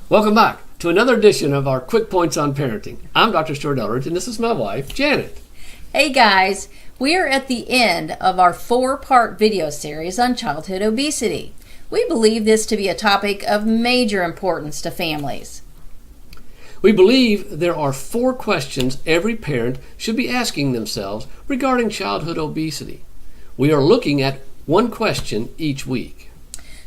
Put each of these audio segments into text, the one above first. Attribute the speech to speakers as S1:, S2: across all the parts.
S1: Welcome back to another edition of our Quick Points on Parenting. I'm Dr. Stuart Eldridge, and this is my wife, Janet.
S2: Hey guys, we are at the end of our 4-part video series on childhood obesity. We believe this to be a topic of major importance to families.
S1: We believe there are 4 questions every parent should be asking themselves regarding childhood obesity. We are looking at one question each week.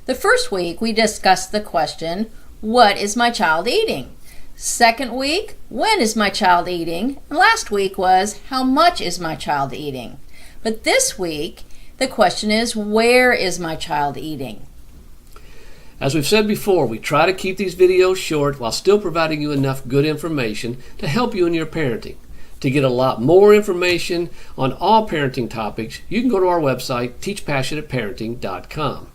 S2: The first week we discussed the question, what is my child eating? Second week, when is my child eating? And last week was, how much is my child eating? But this week, the question is, where is my child eating?
S1: As we've said before, we try to keep these videos short while still providing you enough good information to help you in your parenting. To get a lot more information on all parenting topics, you can go to our website, teachpassionateparenting.com.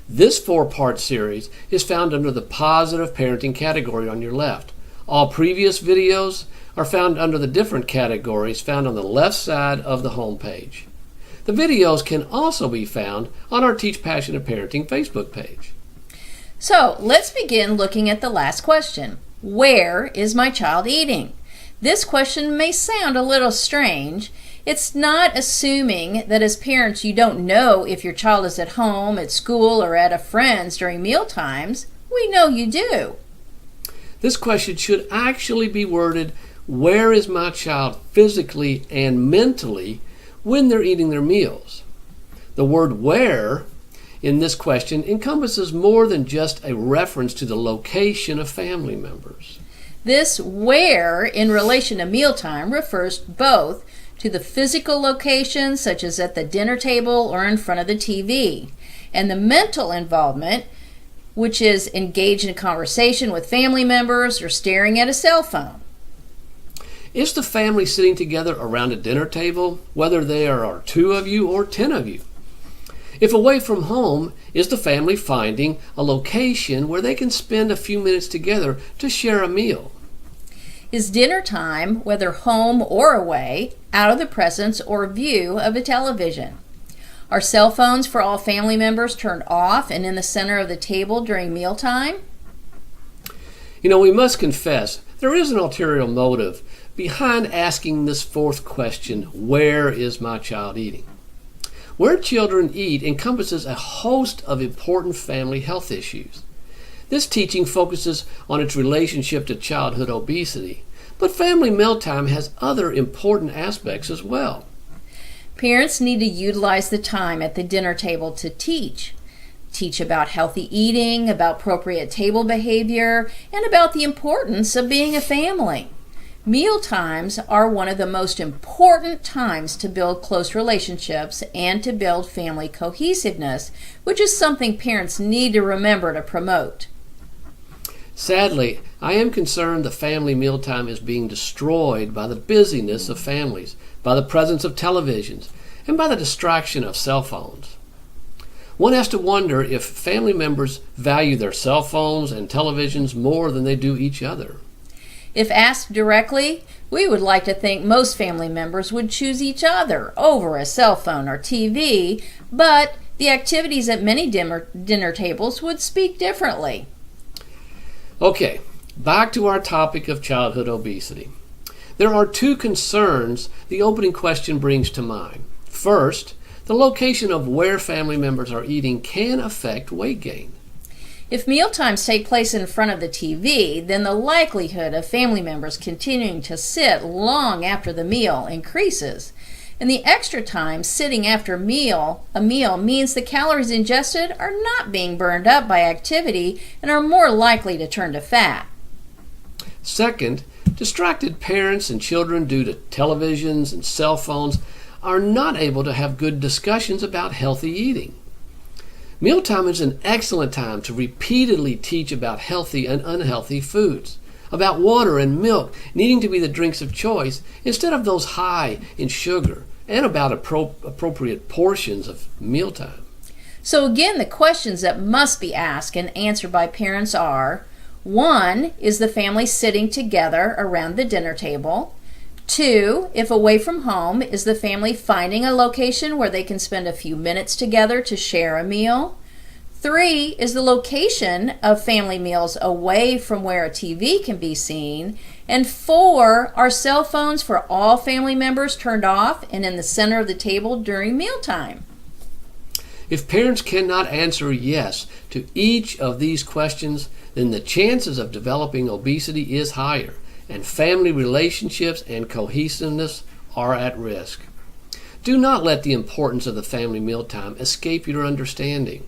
S1: This 4-part series is found under the Positive Parenting category on your left. All previous videos are found under the different categories found on the left side of the home page. The videos can also be found on our Teach Passionate Parenting Facebook page.
S2: So let's begin looking at the last question. Where is my child eating? This question may sound a little strange. It's not assuming that as parents you don't know if your child is at home, at school, or at a friend's during meal times. We know you do.
S1: This question should actually be worded, where is my child physically and mentally when they're eating their meals? The word where in this question encompasses more than just a reference to the location of family members.
S2: This where in relation to mealtime refers both to the physical location, such as at the dinner table or in front of the TV, and the mental involvement, which is engaged in conversation with family members or staring at a cell phone.
S1: Is the family sitting together around a dinner table, whether there are 2 of you or 10 of you? If away from home, is the family finding a location where they can spend a few minutes together to share a meal?
S2: Is dinner time, whether home or away, out of the presence or view of a television? Are cell phones for all family members turned off and in the center of the table during mealtime?
S1: We must confess, there is an ulterior motive behind asking this 4th question, where is my child eating? Where children eat encompasses a host of important family health issues. This teaching focuses on its relationship to childhood obesity, but family mealtime has other important aspects as well.
S2: Parents need to utilize the time at the dinner table to teach. Teach about healthy eating, about appropriate table behavior, and about the importance of being a family. Meal times are one of the most important times to build close relationships and to build family cohesiveness, which is something parents need to remember to promote.
S1: Sadly, I am concerned the family mealtime is being destroyed by the busyness of families, by the presence of televisions, and by the distraction of cell phones. One has to wonder if family members value their cell phones and televisions more than they do each other.
S2: If asked directly, we would like to think most family members would choose each other over a cell phone or TV, but the activities at many dinner tables would speak differently.
S1: Okay, back to our topic of childhood obesity. There are 2 concerns the opening question brings to mind. First, the location of where family members are eating can affect weight gain.
S2: If mealtimes take place in front of the TV, then the likelihood of family members continuing to sit long after the meal increases. And the extra time sitting after a meal means the calories ingested are not being burned up by activity and are more likely to turn to fat.
S1: Second, distracted parents and children due to televisions and cell phones are not able to have good discussions about healthy eating. Mealtime is an excellent time to repeatedly teach about healthy and unhealthy foods, about water and milk needing to be the drinks of choice instead of those high in sugar, and about appropriate portions of mealtime.
S2: So again, the questions that must be asked and answered by parents are, 1, is the family sitting together around the dinner table? 2, if away from home, is the family finding a location where they can spend a few minutes together to share a meal? 3 is the location of family meals away from where a TV can be seen. And 4 are cell phones for all family members turned off and in the center of the table during mealtime.
S1: If parents cannot answer yes to each of these questions, then the chances of developing obesity is higher, and family relationships and cohesiveness are at risk. Do not let the importance of the family mealtime escape your understanding.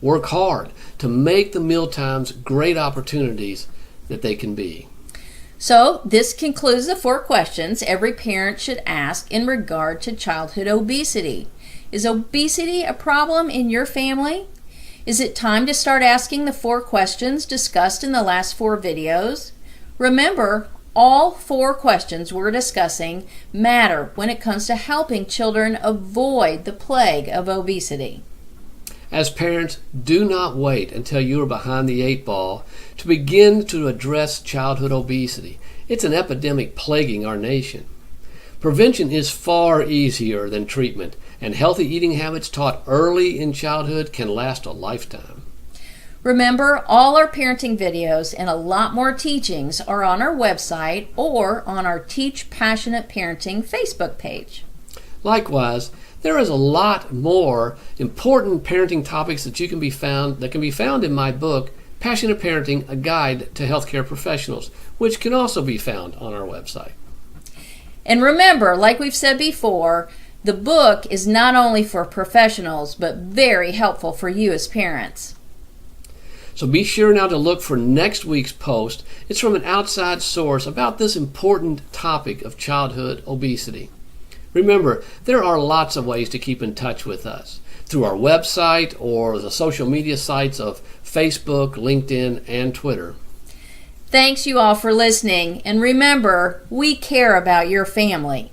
S1: Work hard to make the mealtimes great opportunities that they can be.
S2: So, this concludes the 4 questions every parent should ask in regard to childhood obesity. Is obesity a problem in your family? Is it time to start asking the 4 questions discussed in the last 4 videos? Remember, all 4 questions we're discussing matter when it comes to helping children avoid the plague of obesity.
S1: As parents, do not wait until you are behind the 8 ball to begin to address childhood obesity. It's an epidemic plaguing our nation. Prevention is far easier than treatment, and healthy eating habits taught early in childhood can last a lifetime.
S2: Remember, all our parenting videos and a lot more teachings are on our website or on our Teach Passionate Parenting Facebook page.
S1: Likewise, there is a lot more important parenting topics that can be found in my book, Passionate Parenting: A Guide to Healthcare Professionals, which can also be found on our website.
S2: And remember, like we've said before, the book is not only for professionals, but very helpful for you as parents.
S1: So be sure now to look for next week's post. It's from an outside source about this important topic of childhood obesity. Remember, there are lots of ways to keep in touch with us through our website or the social media sites of Facebook, LinkedIn, and Twitter.
S2: Thanks you all for listening, and remember, we care about your family.